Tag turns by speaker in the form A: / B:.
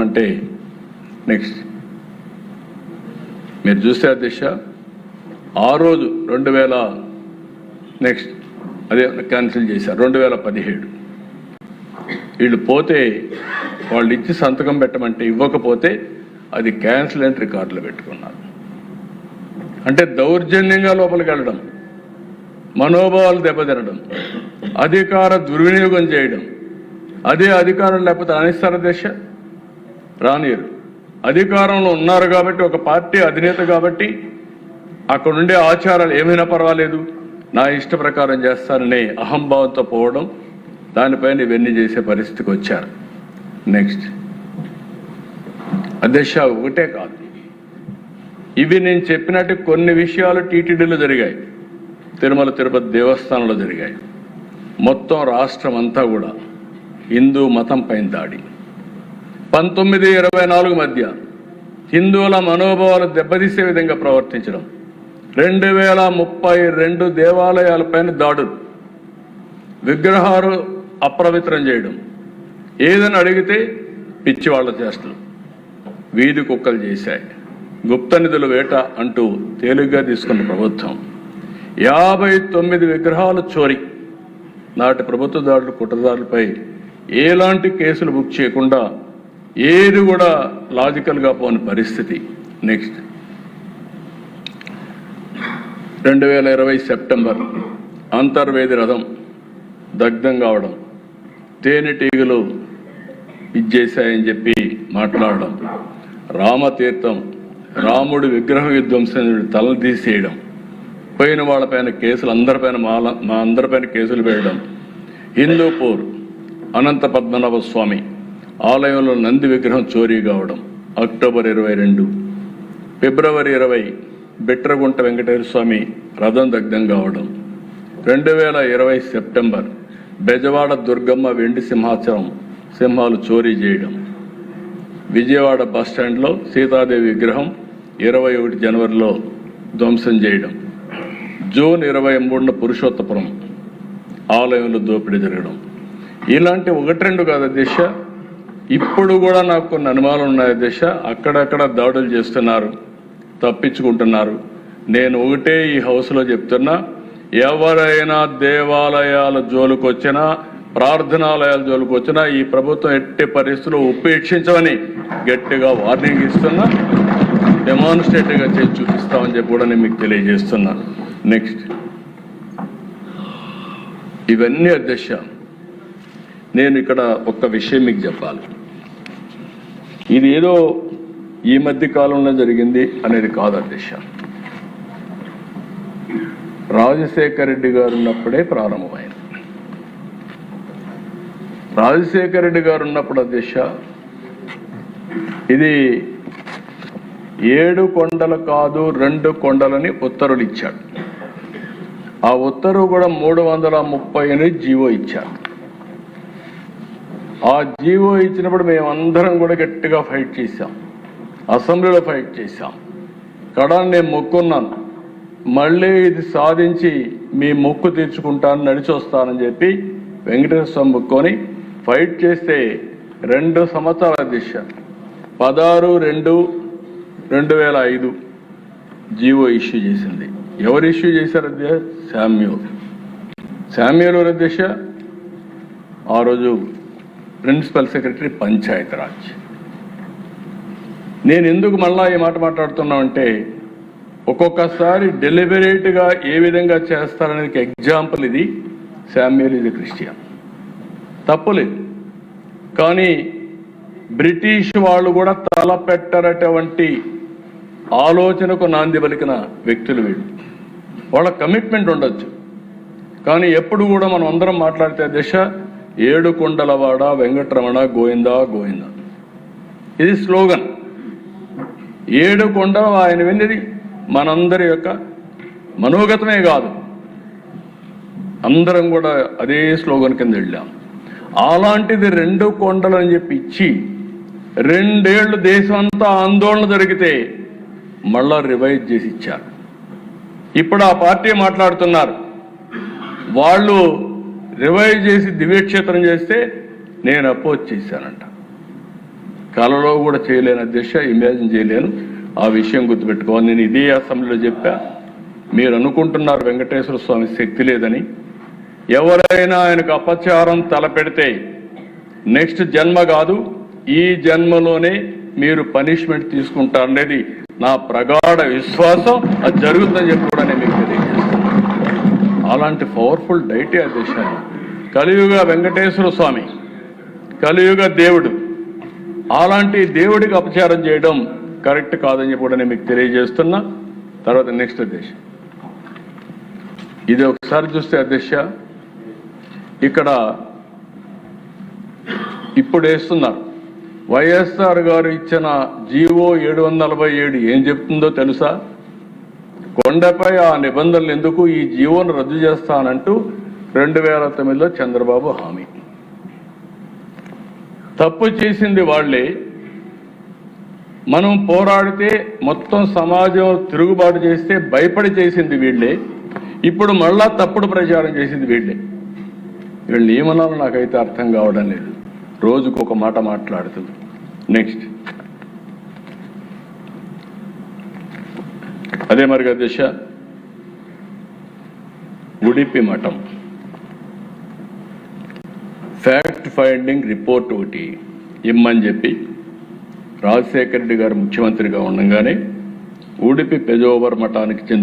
A: పెట్టమంటే నెక్స్ట్ మీరు చూస్తే అధ్యక్ష ఆ రోజు 2000 నెక్స్ట్ అదే క్యాన్సిల్ చేశారు 2017 వీళ్ళు పోతే వాళ్ళు ఇచ్చి సంతకం పెట్టమంటే ఇవ్వకపోతే అది క్యాన్సిల్ అని రికార్డులో పెట్టుకున్నారు. అంటే దౌర్జన్యంగా లోపలికి వెళ్ళడం, మనోభావాలు దెబ్బతినడం, అధికార దుర్వినియోగం చేయడం. అదే అధికారం లేకపోతే అనిస్తారు అధ్యక్ష, రానియరు. అధికారంలో ఉన్నారు కాబట్టి, ఒక పార్టీ అధినేత కాబట్టి అక్కడుండే ఆచారాలు ఏమైనా పర్వాలేదు, నా ఇష్ట ప్రకారం చేస్తారనే అహంభావంతో పోవడం, దానిపైన ఇవన్నీ చేసే పరిస్థితికి వచ్చారు. నెక్స్ట్ అధ్యక్ష, ఒకటే కాదు, ఇవి నేను చెప్పినట్టు కొన్ని విషయాలు టీటీడీలో జరిగాయి, తిరుమల తిరుపతి దేవస్థానంలో జరిగాయి. మొత్తం రాష్ట్రం అంతా కూడా హిందూ మతం పైన దాడి. 1924 మధ్య హిందువుల మనోభావాలు దెబ్బతీసే విధంగా ప్రవర్తించడం, 2032 దేవాలయాలపైన దాడులు, విగ్రహాలు అప్రవిత్రం చేయడం, ఏదని అడిగితే పిచ్చి వాళ్ళ చేష్టలు, వీధి కుక్కలు చేశాయి, గుప్త నిధుల వేట అంటూ తేలిగ్గా తీసుకున్న ప్రభుత్వం. 59 విగ్రహాలు చోరీ. నాటి ప్రభుత్వ దాడులు కుట్రదారులపై ఎలాంటి కేసులు బుక్ చేయకుండా ఏది కూడా లాజికల్గా పోని పరిస్థితి. నెక్స్ట్ 2020 సెప్టెంబర్ అంతర్వేది రథం దగ్ధం కావడం, తేనెటీగలు ఇచ్చేసాయని చెప్పి మాట్లాడడం, రామతీర్థం రాముడి విగ్రహ విధ్వంసం తలను తీసేయడం, పోయిన వాళ్ళపైన కేసులు అందరిపైన మా అందరిపైన కేసులు వేయడం, హిందూపూర్ అనంత పద్మనాభ స్వామి ఆలయంలో నంది విగ్రహం చోరీ కావడం, అక్టోబర్ 22, ఫిబ్రవరి 20 బిట్రగుంట వెంకటేశ్వర స్వామి రథం దగ్ధం కావడం, 2020 సెప్టెంబర్ బెజవాడ దుర్గమ్మ వెండి సింహాలు చోరీ చేయడం, విజయవాడ బస్టాండ్లో సీతాదేవి విగ్రహం 21 జనవరిలో ధ్వంసం చేయడం, జూన్ 23న పురుషోత్తపురం ఆలయంలో దోపిడీ జరగడం. ఇలాంటి 1-2 కాదు అధ్యక్ష, ఇప్పుడు కూడా నాకు కొన్ని అనుమానాలు ఉన్నాయి అధ్యక్ష. అక్కడక్కడ దాడులు చేస్తున్నారు, తప్పించుకుంటున్నారు. నేను ఒకటే ఈ హౌస్లో చెప్తున్నా, ఎవరైనా దేవాలయాల జోలికి వచ్చినా, ప్రార్థనాలయాల జోలికి వచ్చినా ఈ ప్రభుత్వం ఎట్టి పరిస్థితుల్లో ఉపేక్షించమని గట్టిగా వార్నింగ్ ఇస్తున్నా, డెమాన్స్ట్రేటివ్గా చేసి చూపిస్తామని చెప్పి కూడా నేను మీకు తెలియజేస్తున్నా. నెక్స్ట్ ఇవన్నీ అధ్యక్ష, నేను ఇక్కడ ఒక్క విషయం మీకు చెప్పాలి. ఇది ఏదో ఈ మధ్య కాలంలో జరిగింది అనేది కాదు అధ్యక్ష. రాజశేఖర రెడ్డి గారు ఉన్నప్పుడే ప్రారంభమైంది. రాజశేఖర రెడ్డి గారు ఉన్నప్పుడు అధ్యక్ష ఇది 7 కొండలు కాదు 2 కొండలని ఉత్తర్వులు ఇచ్చాడు. ఆ ఉత్తర్వు కూడా 338 జీవో ఇచ్చారు. ఆ జీవో ఇచ్చినప్పుడు మేమందరం కూడా గట్టిగా ఫైట్ చేశాం, అసెంబ్లీలో ఫైట్ చేశాం. కడాన్ని నేను మొక్కున్నాను, మళ్ళీ ఇది సాధించి మీ మొక్కు తీర్చుకుంటాను, నడిచి వస్తానని చెప్పి వెంకటేశ్వర స్వామి మొక్కుని ఫైట్ చేస్తే 2 సంవత్సరాల దిశ 16/2/2005 జీవో ఇష్యూ చేసింది. ఎవరు ఇష్యూ చేశారు అధ్యక్ష? శామ్యూల్ అధ్యక్ష ఆ రోజు ప్రిన్సిపల్ సెక్రటరీ పంచాయతీరాజ్. నేను ఎందుకు మళ్ళా ఈ మాట మాట్లాడుతున్నామంటే, ఒక్కొక్కసారి డెలిబరేట్గా ఏ విధంగా చేస్తారనేది ఎగ్జాంపుల్ ఇది. శామ్యూల్ ఇది క్రిస్టియన్, తప్పులేదు. కానీ బ్రిటిష్ వాళ్ళు కూడా తలపెట్టరటువంటి ఆలోచనకు నాంది పలికిన వ్యక్తులు వీళ్ళు. వాళ్ళ కమిట్మెంట్ ఉండొచ్చు, కానీ ఎప్పుడు కూడా మనం అందరం మాట్లాడితే దశ 7 కొండలవాడ వెంకటరమణ గోవిందా గోవిందా, ఇది స్లోగన్. 7 కొండలు ఆయన విన్నది మనందరి యొక్క మనోగతమే కాదు, అందరం కూడా అదే స్లోగన్ కింద వెళ్ళాం. అలాంటిది 2 కొండలు అని చెప్పి ఇచ్చి 2 ఏళ్ళు దేశం అంతా ఆందోళన జరిగితే మళ్ళా రివైజ్ చేసి ఇచ్చారు. ఇప్పుడు ఆ పార్టీ మాట్లాడుతున్నారు, వాళ్ళు రివైజ్ చేసి దివ్యక్షేత్రం చేస్తే నేను అపోజ్ చేశానంట. కలలో కూడా చేయలేను అధ్యక్ష, ఇమాజిన్ చేయలేను. ఆ విషయం గుర్తుపెట్టుకోవాలి. నేను ఇదే అసెంబ్లీలో చెప్పా, మీరు అనుకుంటున్నారు వెంకటేశ్వర స్వామి శక్తి లేదని. ఎవరైనా ఆయనకు అపచారం తలపెడితే నెక్స్ట్ జన్మ కాదు, ఈ జన్మలోనే మీరు పనిష్మెంట్ తీసుకుంటారనేది నా ప్రగాఢ విశ్వాసం. అది జరుగుతుందని చెప్పి కూడా నేను మీకు తెలియజేస్తాను. అలాంటి పవర్ఫుల్ డైటీ అధ్యక్ష. కలియుగ వెంకటేశ్వర స్వామి, కలియుగ దేవుడు, అలాంటి దేవుడికి అపచారం చేయడం కరెక్ట్ కాదని చెప్పి కూడా నేను మీకు తెలియజేస్తున్నా. తర్వాత నెక్స్ట్ అధ్యక్ష, ఇది ఒకసారి చూస్తే అధ్యక్ష, ఇక్కడ ఇప్పుడు వేస్తున్నారు వైఎస్ఆర్ గారు ఇచ్చిన జీవో 747 ఏం చెప్తుందో తెలుసా? కొండపై ఆ నిబంధనలు ఎందుకు, ఈ జీవోను రద్దు చేస్తానంటూ 2009లో చంద్రబాబు హామీ. తప్పు చేసింది వాళ్లే, మనం పోరాడితే మొత్తం సమాజం తిరుగుబాటు చేస్తే భయపడి చేసింది వీళ్లే, ఇప్పుడు మళ్ళా తప్పుడు ప్రచారం చేసింది వీళ్లే. వీళ్ళు ఏమన్నారో నాకైతే అర్థం కావడం లేదు. రోజుకు ఒక మాట మాట్లాడుతుంది. నెక్స్ట్ అదే మరి అధ్యక్ష, ఉడిపి మఠం ఫ్యాక్ట్ ఫైండింగ్ రిపోర్ట్ ఒకటి ఇమ్మని చెప్పి రాజశేఖర రెడ్డి గారు ముఖ్యమంత్రిగా ఉండగానే ఉడిపి పెజోవర్ మఠానికి చెందిన